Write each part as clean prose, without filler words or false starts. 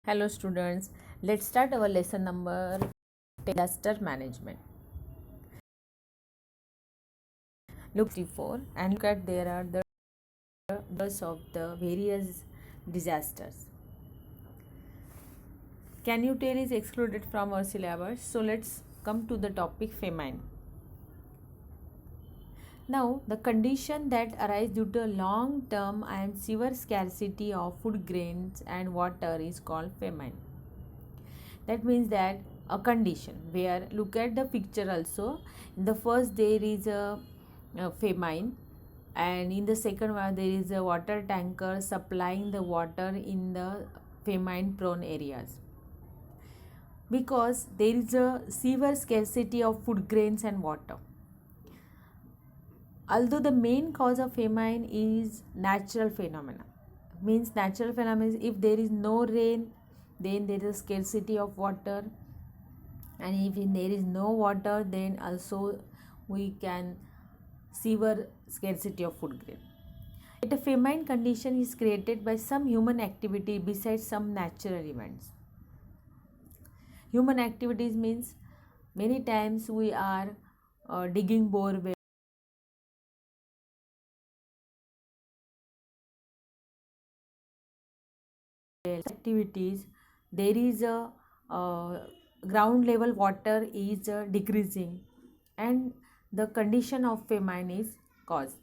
Hello students, let's start our lesson number disaster management. Look 54 and look at there are the numbers of the various disasters. Can you tell is excluded from our syllabus? So let's come to the topic famine. Now the condition that arise due to long term and severe scarcity of food grains and water is called famine. That means that a condition where look at the picture also. In the first there is a famine, and in the second one there is a water tanker supplying the water in the famine prone areas, because there is a severe scarcity of food grains and water. Although the main cause of famine is natural phenomena, means natural phenomena is if there is no rain, then there is a scarcity of water, and if there is no water, then also we can severe scarcity of food grain. Yet a famine condition is created by some human activity besides some natural events. Human activities means many times we are digging borewell activities. There is a ground level water is decreasing, and the condition of famine is caused.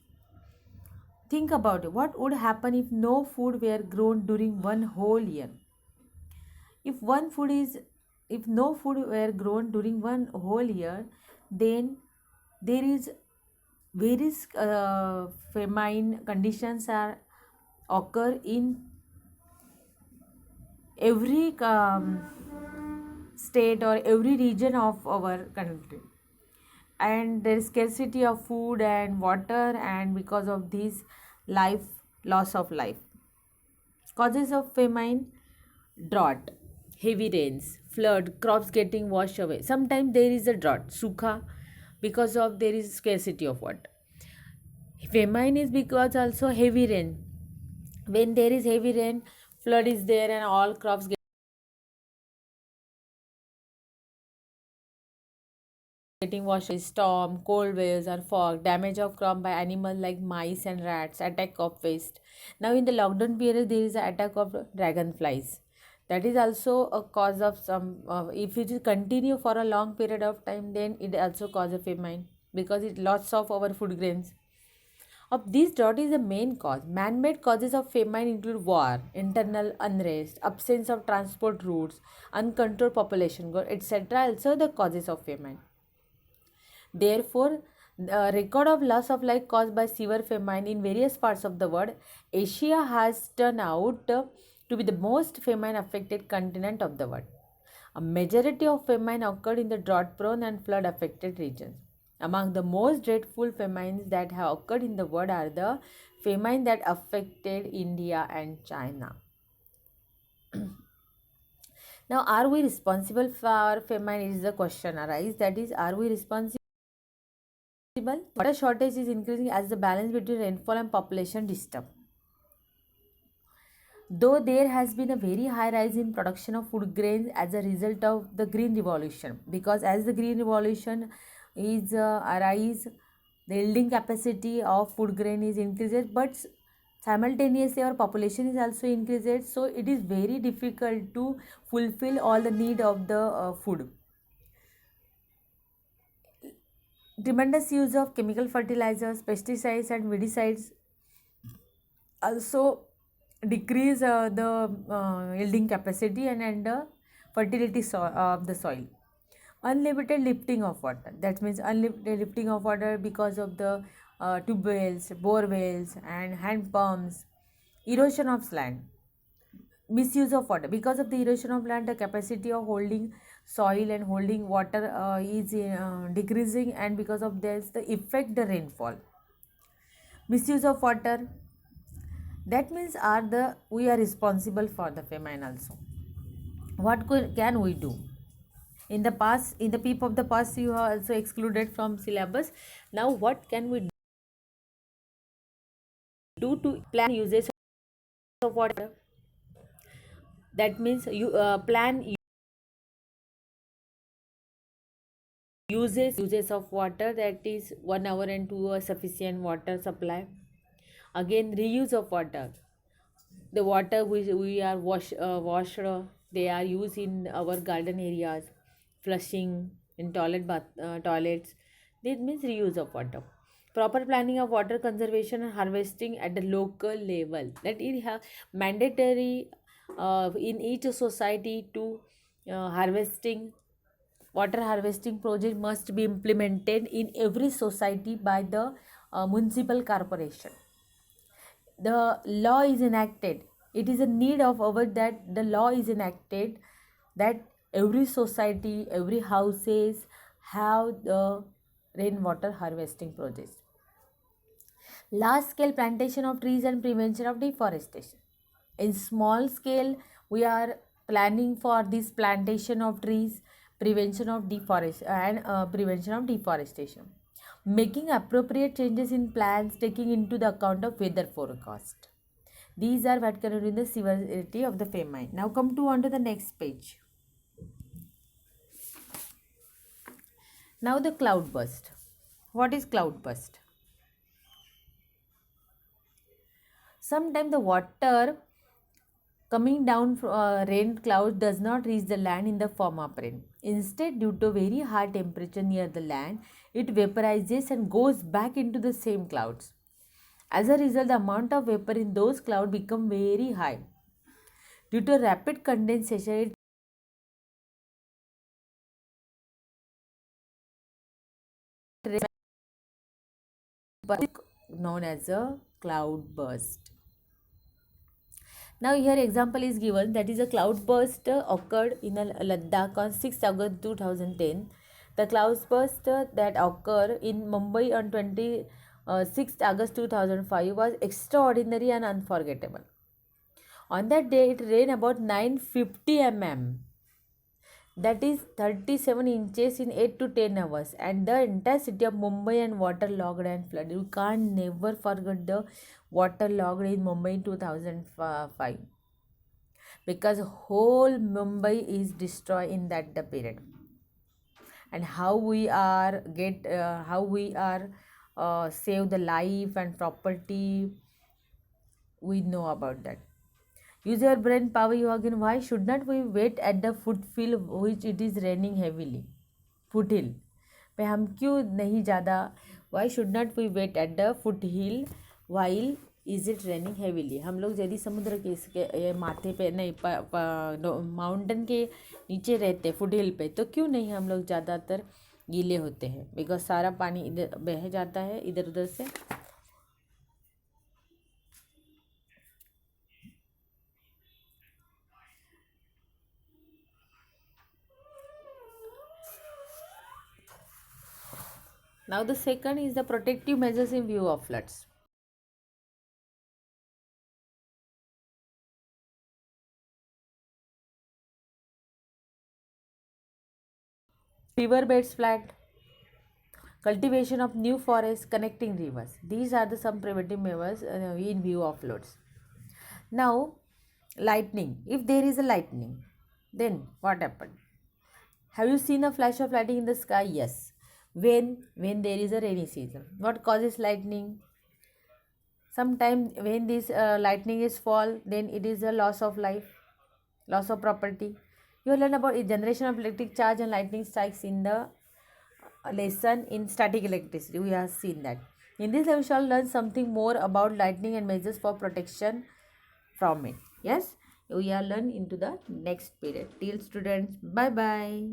Think about it. What would happen if no food were grown during one whole year? If one food is if no food were grown during one whole year, then there is various famine conditions are occur in every state or every region of our country, and there is scarcity of food and water, and because of this loss of life. Causes of famine: drought, heavy rains, flood, crops getting washed away. Sometimes there is a drought, sukha, because of there is scarcity of water. Famine is because also heavy rain. When there is heavy rain, flood is there and all crops getting washed away. Storm, cold waves or fog, damage of crop by animals like mice and rats, attack of pest. Now in the lockdown period there is an attack of dragonflies. That is also a cause of some if it continue for a long period of time, then it also causes famine because it loss of our food grains. Of these, drought is the main cause. Man-made causes of famine include war, internal unrest, absence of transport routes, uncontrolled population growth, etc. Also the causes of famine. Therefore, the record of loss of life caused by severe famine in various parts of the world, Asia has turned out to be the most famine affected continent of the world. A majority of famine occurred in the drought prone and flood affected regions. Among the most dreadful famines that have occurred in the world are the famine that affected India and China. Now, are we responsible for famine? Is the question arise. That is, are we responsible? Water shortage is increasing as the balance between rainfall and population disturbed. Though there has been a very high rise in production of food grains as a result of the green revolution, because as the green revolution is arise, the yielding capacity of food grain is increased, but simultaneously our population is also increased, so it is very difficult to fulfill all the need of the food. Tremendous use of chemical fertilizers, pesticides and weedicides also decrease the yielding capacity and fertility of the soil. Unlimited lifting of water, that means unlimited lifting of water because of the tube wells, bore wells and hand pumps. Erosion of land, misuse of water, because of the erosion of land the capacity of holding soil and holding water is decreasing, and because of this the effect the rainfall. Misuse of water, that means we are responsible for the famine also. What can we do? In the past, in the peep of the past, you have also excluded from syllabus. Now what can we do to plan usage of water? That means you plan uses of water, that is 1 hour and 2 hours sufficient water supply. Again, reuse of water. The water we are washed, they are used in our garden areas, flushing in toilets. This means reuse of water. Proper planning of water conservation and harvesting at the local level, that it have mandatory in each society to harvesting water harvesting project must be implemented in every society by the municipal corporation. The law is enacted, it is a need of our that the law is enacted, that every society, every houses have the rainwater harvesting projects. Large scale plantation of trees and prevention of deforestation. In small scale, we are planning for this plantation of trees, prevention of prevention of deforestation. Making appropriate changes in plans taking into the account of weather forecast. These are what can do in the severity of the famine. Now come to on to the next page. Now the cloud burst. What is cloud burst? Sometimes the water coming down from rain cloud does not reach the land in the form of rain. Instead, due to very high temperature near the land, it vaporizes and goes back into the same clouds. As a result, the amount of vapor in those clouds become very high. Due to rapid condensation, it is known as a cloud burst. Now here example is given, that is a cloud burst occurred in Ladakh on 6 August 2010. The cloud burst that occurred in Mumbai on 26 August 2005 was extraordinary and unforgettable. On that day it rained about 950 mm, that is 37 inches in 8 to 10 hours, and the entire city of Mumbai and waterlogged and flooded. You can't never forget the waterlogged in Mumbai in 2005, because whole Mumbai is destroyed in that the period. And how we are save the life and property, we know about that. Use your brain power you again. Why should not we wait at the foothill which it is raining heavily? Foothill पे हम क्यों नहीं ज़्यादा, why should not we wait at the foothill while is it raining heavily? हम लोग यदि समुद्र के इसके माथे पे नहीं माउंटेन के नीचे रहते फुटहिल पे, तो क्यों नहीं हम लोग ज़्यादातर गीले होते हैं? बिकॉज सारा पानी इधर बह जाता है इधर उधर से. Now the second is the protective measures in view of floods. River beds flat, cultivation of new forests connecting rivers. These are the some preventive measures in view of floods. Now, lightning. If there is a lightning, then what happened? Have you seen a flash of lightning in the sky? Yes. When there is a rainy season. What causes lightning? Sometimes when this lightning is fall, then it is a loss of life, loss of property. You learn about generation of electric charge and lightning strikes in the lesson in static electricity. We have seen that. In this we shall learn something more about lightning and measures for protection from it. Yes, we are learn into the next period. Till students, bye bye.